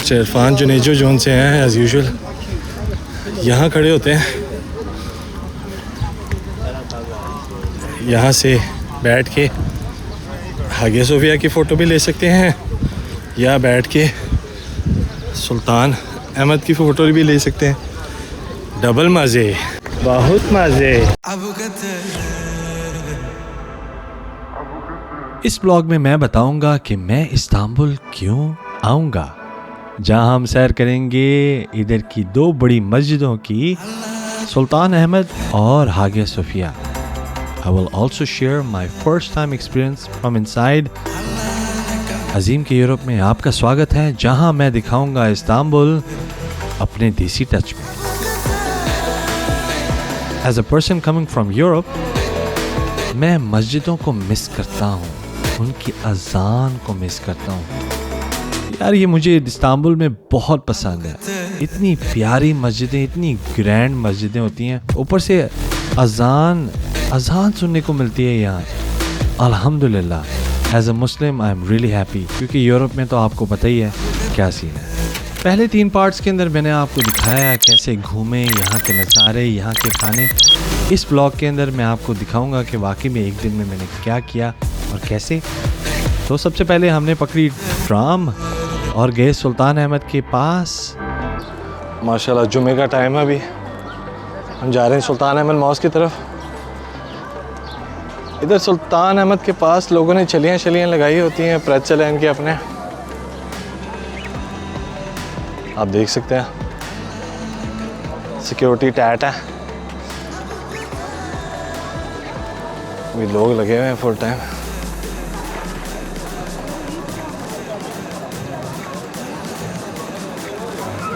Mister Irfan Junejo zone से हैं as usual. यहाँ खड़े होते हैं, यहाँ से बैठ के हागिया सोफिया की फ़ोटो भी ले सकते हैं या बैठ के सुल्तान अहमद की फ़ोटो भी ले सकते हैं। डबल मज़े, बहुत मज़े। इस ब्लॉग में मैं बताऊंगा कि मैं इस्तांबुल क्यों आऊंगा, जहां हम सैर करेंगे इधर की दो बड़ी मस्जिदों की, सुल्तान अहमद और Hagia Sophia. I will also share my first time experience from inside। अजीम के यूरोप में आपका स्वागत है, जहां मैं दिखाऊंगा इस्तांबुल अपने देसी टच में। As a person coming from Europe, मैं मस्जिदों को मिस करता हूँ, उनकी अजान को मिस करता हूँ। यार ये मुझे इस्तांबुल में बहुत पसंद है, इतनी प्यारी मस्जिदें, इतनी ग्रैंड मस्जिदें होती हैं, ऊपर से अजान सुनने को मिलती है यहाँ। अल्हम्दुलिल्लाह, as a Muslim I am really happy, क्योंकि यूरोप में तो आपको पता ही है क्या सीन है। पहले 3 पार्ट्स के अंदर मैंने आपको दिखाया कैसे घूमे, यहाँ के नज़ारे, यहाँ के खाने। इस ब्लॉग के अंदर मैं आपको दिखाऊंगा कि वाकई में एक दिन में मैंने क्या किया और कैसे। तो सबसे पहले हमने पकड़ी ट्राम और गए सुल्तान अहमद के पास। माशाल्लाह जुमे का टाइम है, अभी हम जा रहे हैं सुल्तान अहमद मॉस्क की तरफ। इधर सुल्तान अहमद के पास लोगों ने छलियाँ लगाई होती हैं, प्रेचल है इनके अपने, आप देख सकते हैं। सिक्योरिटी टैट है, अभी लोग लगे हुए हैं फुल टाइम।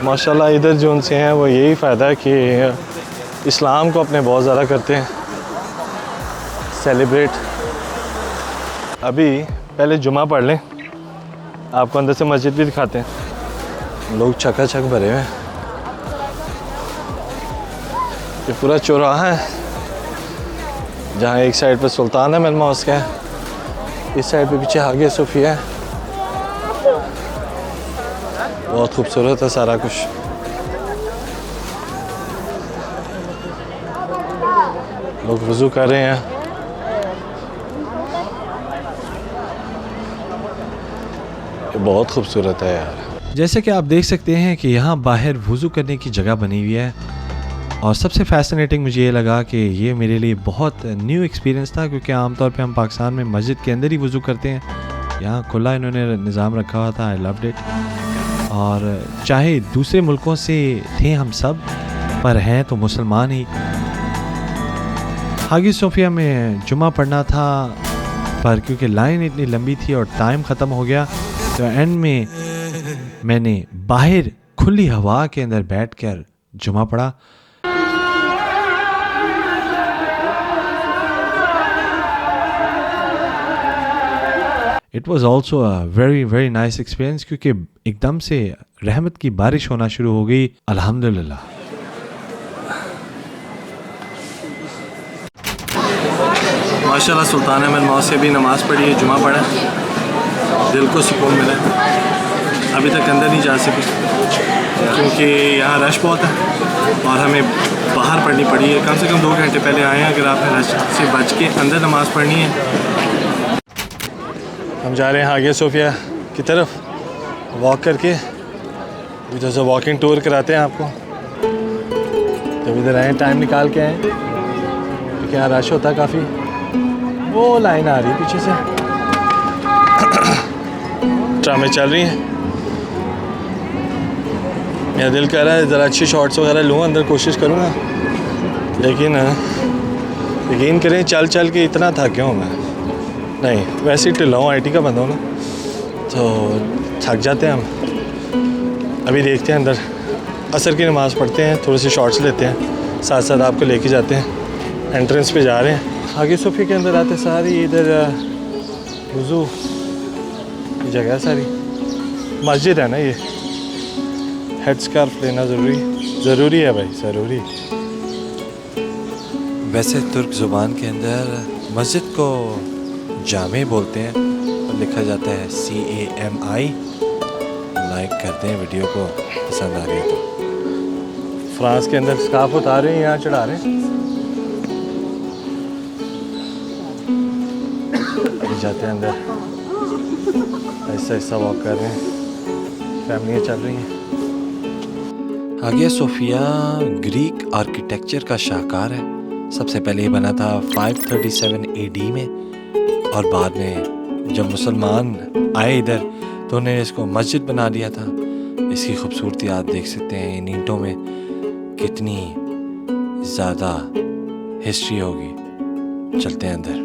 माशाल्लाह इधर जो उनसे हैं वो यही फ़ायदा है कि इस्लाम को अपने बहुत ज़्यादा करते हैं सेलिब्रेट। अभी पहले जुमा पढ़ लें, आपको अंदर से मस्जिद भी दिखाते हैं। लोग चकाचक भरे हुए हैं, ये पूरा चौराहा है जहाँ एक साइड पे सुल्तान अहमद मॉस्क है, इस साइड पे पीछे हागिया सोफिया है। बहुत खूबसूरत है सारा कुछ। लोग वज़ू कर रहे हैं। ये बहुत खूबसूरत है यार। जैसे कि आप देख सकते हैं कि यहाँ बाहर वज़ू करने की जगह बनी हुई है, और सबसे फैसिनेटिंग मुझे ये लगा कि ये मेरे लिए बहुत न्यू एक्सपीरियंस था, क्योंकि आमतौर पे हम पाकिस्तान में मस्जिद के अंदर ही वज़ू करते हैं। यहाँ खुला इन्होंने निज़ाम रखा हुआ था, आई लव्ड इट। और चाहे दूसरे मुल्कों से थे हम सब, पर हैं तो मुसलमान ही। हागिया सोफिया में जुमा पढ़ना था, पर क्योंकि लाइन इतनी लंबी थी और टाइम ख़त्म हो गया, तो एंड में मैंने बाहर खुली हवा के अंदर बैठकर जुमा पढ़ा। It was also a very very nice experience, क्योंकि एकदम से रहमत की बारिश होना शुरू हो गई। अल्हम्दुलिल्लाह। माशाल्लाह सुल्तान अहमद मॉस्क से भी नमाज़ पढ़ी है, जुमा पढ़ा, दिल को सुकून मिला। अभी तक अंदर नहीं जा सके क्योंकि यहाँ रश बहुत है और हमें बाहर पढ़नी पड़ी है। कम से कम 2 घंटे पहले आए हैं अगर आपने रश से बच के अंदर नमाज़ पढ़नी है। हम जा रहे हैं हागिया सोफिया की तरफ वॉक करके, इधर से वॉकिंग टूर कराते हैं आपको। जब इधर आए टाइम निकाल के आए, क्योंकि यहाँ रश होता है काफ़ी। वो लाइन आ रही है पीछे से, ट्रामें चल रही हैं। मेरा दिल कह रहा है ज़रा अच्छी शॉट्स वगैरह लूँ, अंदर कोशिश करूँगा, लेकिन यकीन करें चल चल के इतना थक गया हूँ मैं। नहीं वैसे ही ढिला हूँ, IT का बंदा हूँ ना, तो थक जाते हैं हम। अभी देखते हैं अंदर असर की नमाज़ पढ़ते हैं, थोड़े से शॉर्ट्स लेते हैं, साथ साथ आपको लेके जाते हैं। एंट्रेंस पे जा रहे हैं। हागिया सोफिया के अंदर आते सारी इधर वज़ू की जगह है सारी। मस्जिद है ना ये, हेड स्कार्फ लेना ज़रूरी है भाई, ज़रूरी। वैसे तुर्क ज़ुबान के अंदर मस्जिद को जामे बोलते हैं और लिखा जाता है CAMI, लाइक कर दें वीडियो को पसंद आ रही है तो। फ्रांस के अंदर स्कार्फ उतार रहे हैं, यहाँ चढ़ा रहे हैं। अभी जाते हैं अंदर, ऐसा ऐसा वॉक कर रहे हैं, फैमिलियाँ चल रही हैं। हागिया सोफिया ग्रीक आर्किटेक्चर का शाहकार है। सबसे पहले ये बना था 537 AD में, और बाद में जब मुसलमान आए इधर तो उन्होंने इसको मस्जिद बना दिया था। इसकी खूबसूरती आप देख सकते हैं, इन ईंटों में कितनी ज़्यादा हिस्ट्री होगी। चलते हैं अंदर।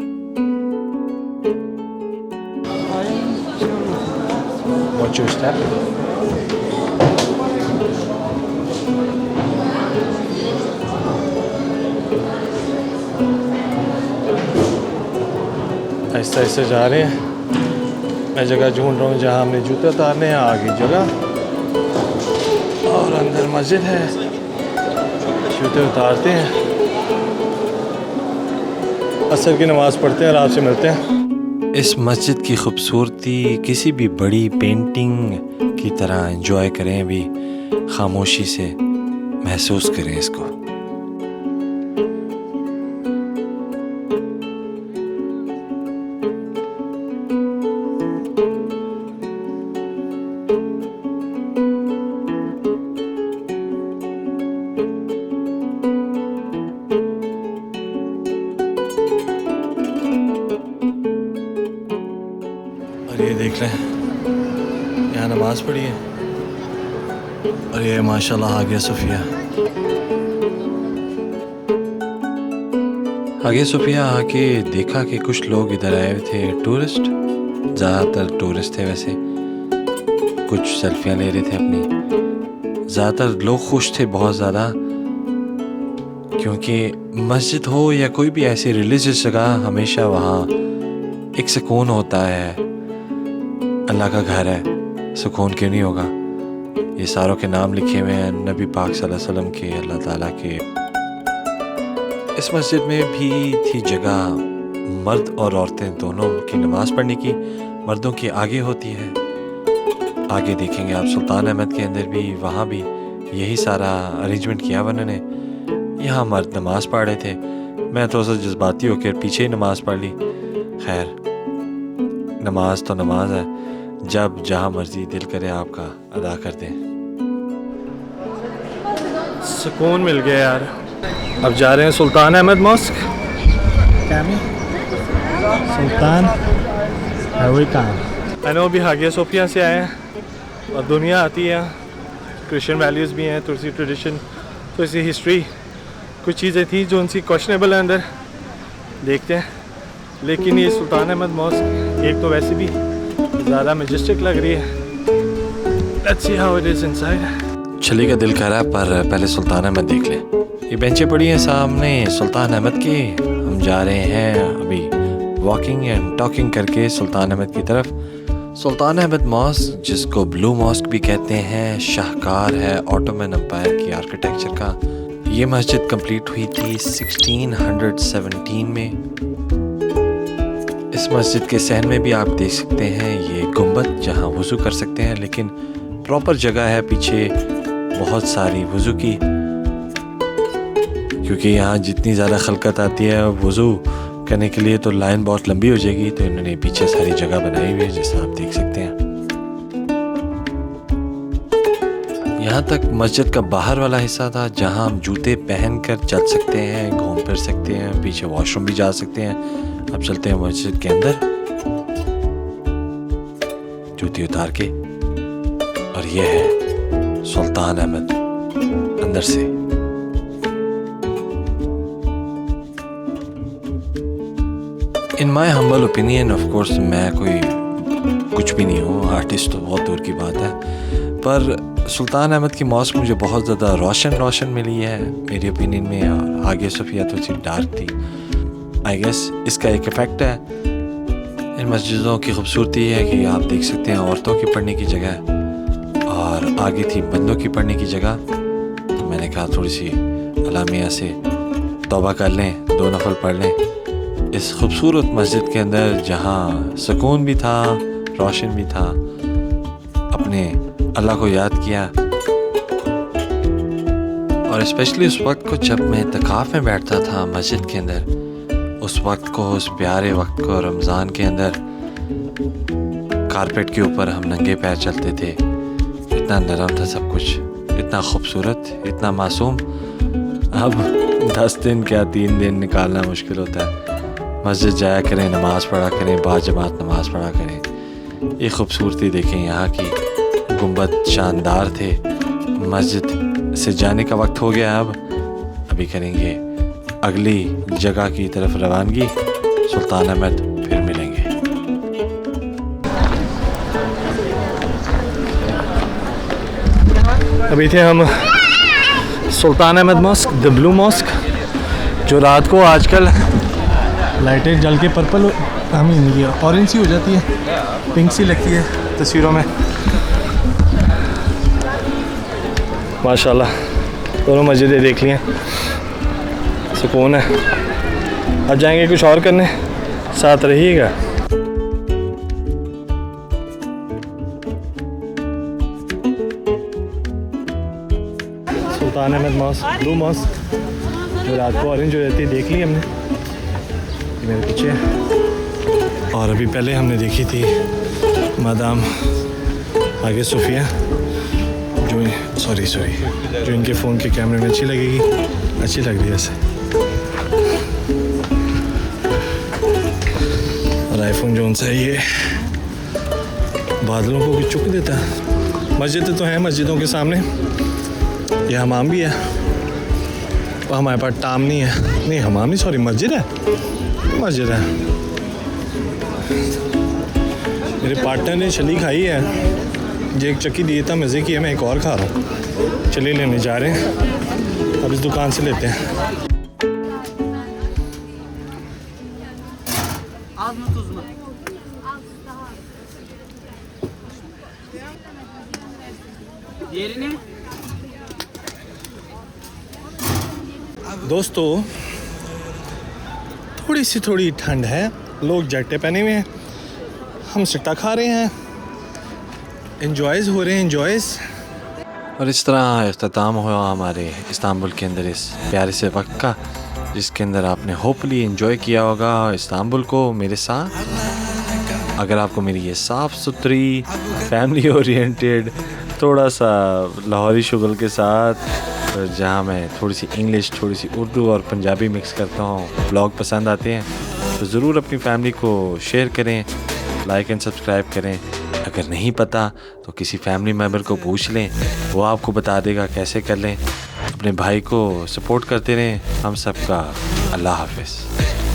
Watch your step. ऐसे ऐसे जा रहे हैं। मैं जगह ढूंढ रहा हूँ जहाँ हमने जूते उतारने हैं, आगे जगह और अंदर मस्जिद है। जूते उतारते हैं, असर की नमाज़ पढ़ते हैं और आपसे मिलते हैं। इस मस्जिद की खूबसूरती किसी भी बड़ी पेंटिंग की तरह एंजॉय करें, भी खामोशी से महसूस करें इसको। और ये देख लें, यहाँ नमाज पढ़ी है, और ये माशाल्लाह हागिया सोफिया। हागिया सोफिया आके देखा कि कुछ लोग इधर आए हुए थे, टूरिस्ट, ज़्यादातर टूरिस्ट थे वैसे। कुछ सेल्फियाँ ले रहे थे अपनी। ज़्यादातर लोग खुश थे बहुत ज़्यादा, क्योंकि मस्जिद हो या कोई भी ऐसी रिलीजियस जगह, हमेशा वहाँ एक सुकून होता है। अल्लाह का घर है, सुकून क्यों नहीं होगा। ये सारों के नाम लिखे हुए हैं नबी पाक सल्लल्लाहु अलैहि वसल्लम के, अल्लाह ताला के। इस मस्जिद में भी थी जगह मर्द और औरतें दोनों की नमाज़ पढ़ने की। मर्दों की आगे होती है, आगे देखेंगे आप सुल्तान अहमद के अंदर भी, वहाँ भी यही सारा अरेंजमेंट किया हुआ उन्होंने। यहाँ मर्द नमाज़ पढ़ रहे थे, मैं थोड़ा सा जज्बाती होकर पीछे ही नमाज़ पढ़ ली। खैर, नमाज तो नमाज है, जब जहाँ मर्जी दिल करे आपका अदा कर दें। सुकून मिल गया यार। अब जा रहे हैं सुल्तान अहमद मॉस्क। क्या में सुल्तान है वही कहाँ। आई नो, अभी हागिया सोफिया से आए हैं और दुनिया आती है, क्रिश्चियन वैल्यूज़ भी हैं, थोड़ी सी ट्रेडिशन, थोड़ी सी हिस्ट्री, कुछ चीज़ें थी जो उनसी क्वेश्चनेबल है अंदर, देखते हैं। लेकिन ये सुल्तान अहमद मॉस्क एक तो वैसे भी ज़्यादा मैजेस्टिक लग रही है। Let's see how it is inside. चली का दिल कर रहा है, पर पहले सुल्तान अहमद देख लें। ये बेंचें पड़ी हैं सामने सुल्तान अहमद की। हम जा रहे हैं अभी वॉकिंग एंड टॉकिंग करके सुल्तान अहमद की तरफ। सुल्तान अहमद मॉस्क, जिसको ब्लू मॉस्क भी कहते हैं, शाहकार है ऑटोमन एम्पायर की आर्किटेक्चर का। ये मस्जिद कंप्लीट हुई थी 1617 में। इस मस्जिद के सहन में भी आप देख सकते हैं ये गुंबद, जहाँ वज़ू कर सकते हैं, लेकिन प्रॉपर जगह है पीछे बहुत सारी वज़ू की, क्योंकि यहाँ जितनी ज़्यादा खलकत आती है वज़ू करने के लिए तो लाइन बहुत लंबी हो जाएगी, तो इन्होंने पीछे सारी जगह बनाई हुई है जैसा आप देख सकते हैं। यहाँ तक मस्जिद का बाहर वाला हिस्सा था, जहाँ हम जूते पहनकर चल सकते हैं, घूम फिर सकते हैं, पीछे वॉशरूम भी जा सकते हैं। अब चलते हैं मस्जिद के अंदर, जूती उतार के, और ये है सुल्तान अहमद अंदर से। In my humble opinion, of course मैं कोई कुछ भी नहीं हूँ, आर्टिस्ट तो बहुत दूर की बात है, पर सुल्तान अहमद की मॉस्क मुझे बहुत ज़्यादा रोशन मिली है मेरी ओपिनियन में, और हागिया सोफिया तो सी डार्क थी। आई गेस इसका एक इफ़ेक्ट है। इन मस्जिदों की खूबसूरती है कि आप देख सकते हैं औरतों की पढ़ने की जगह, और आगे थी बंदों की पढ़ने की जगह। तो मैंने कहा थोड़ी सी अलामिया से तौबा कर लें, 2 नफल पढ़ लें इस खूबसूरत मस्जिद के अंदर, जहाँ सुकून भी था, रोशन भी था, अपने अल्लाह को याद किया, और स्पेशली उस वक्त को जब मैं इत्तिकाफ़ में बैठता था मस्जिद के अंदर, उस वक्त को, उस प्यारे वक्त को, रमज़ान के अंदर कारपेट के ऊपर हम नंगे पैर चलते थे। इतना नरम था सब कुछ, इतना खूबसूरत, इतना मासूम। अब 10 दिन क्या 3 दिन निकालना मुश्किल होता है। मस्जिद जाया करें, नमाज़ पढ़ा करें, बाजमात नमाज़ पढ़ा करें। ये खूबसूरती देखें यहाँ की, गुंबद शानदार थे। मस्जिद से जाने का वक्त हो गया। अब अभी करेंगे अगली जगह की तरफ रवानगी। सुल्तान अहमद फिर मिलेंगे। अभी थे हम Sultan Ahmed mosque, the blue mosque, जो रात को आजकल लाइटें जल के पर्पल, ऑरेंज सी हो जाती है, पिंक सी लगती है तस्वीरों में। माशाल्लाह दोनों मस्जिदें देख ली हैं, सुकून है। अब जाएंगे कुछ और करने, साथ रहिएगा। सुल्तान अहमद मॉस्क, ब्लू मॉस्क, जो रात को ऑरेंज हो जाती है, देख ली हमने, ये मेरे पीछे है। और अभी पहले हमने देखी थी मादाम आगे सोफिया, जो जो इनके फ़ोन के कैमरे में अच्छी लगेगी, अच्छी लग रही है ऐसे। और आईफोन जो उनसे ये बादलों को भी चुक देता है। मस्जिद तो है मस्जिदों के सामने, ये हमाम भी है, और हमारे पास टाम नहीं है, नहीं हमाम नहीं, सॉरी मस्जिद है, मस्जिद है। मेरे पार्टनर ने छली खाई है, जो एक चक्की दिए था मज़े की है, मैं एक और खा रहा हूँ। चलिए लेने जा रहे हैं, अब इस दुकान से लेते हैं। दोस्तों थोड़ी ठंड है, लोग जैकेटें पहने हुए हैं, हम सिट्टा खा रहे हैं, एंजॉयज़ हो रहे हैं, एंजॉयज़। और इस तरह इख्तिताम हुआ हमारे इस्तांबुल के अंदर इस प्यारे से वक्त का, जिसके अंदर आपने होपफुली एंजॉय किया होगा इस्तांबुल को मेरे साथ। अगर आपको मेरी ये साफ़ सुथरी, फैमिली ओरिएंटेड, थोड़ा सा लाहौरी शुगल के साथ, जहाँ मैं थोड़ी सी इंग्लिश, थोड़ी सी उर्दू और पंजाबी मिक्स करता हूँ, ब्लॉग पसंद आते हैं तो ज़रूर अपनी फैमिली को शेयर करें, लाइक एंड सब्सक्राइब करें। अगर नहीं पता तो किसी फैमिली मेम्बर को पूछ लें, वो आपको बता देगा कैसे कर लें। अपने भाई को सपोर्ट करते रहें। हम सबका अल्लाह हाफ़िज़।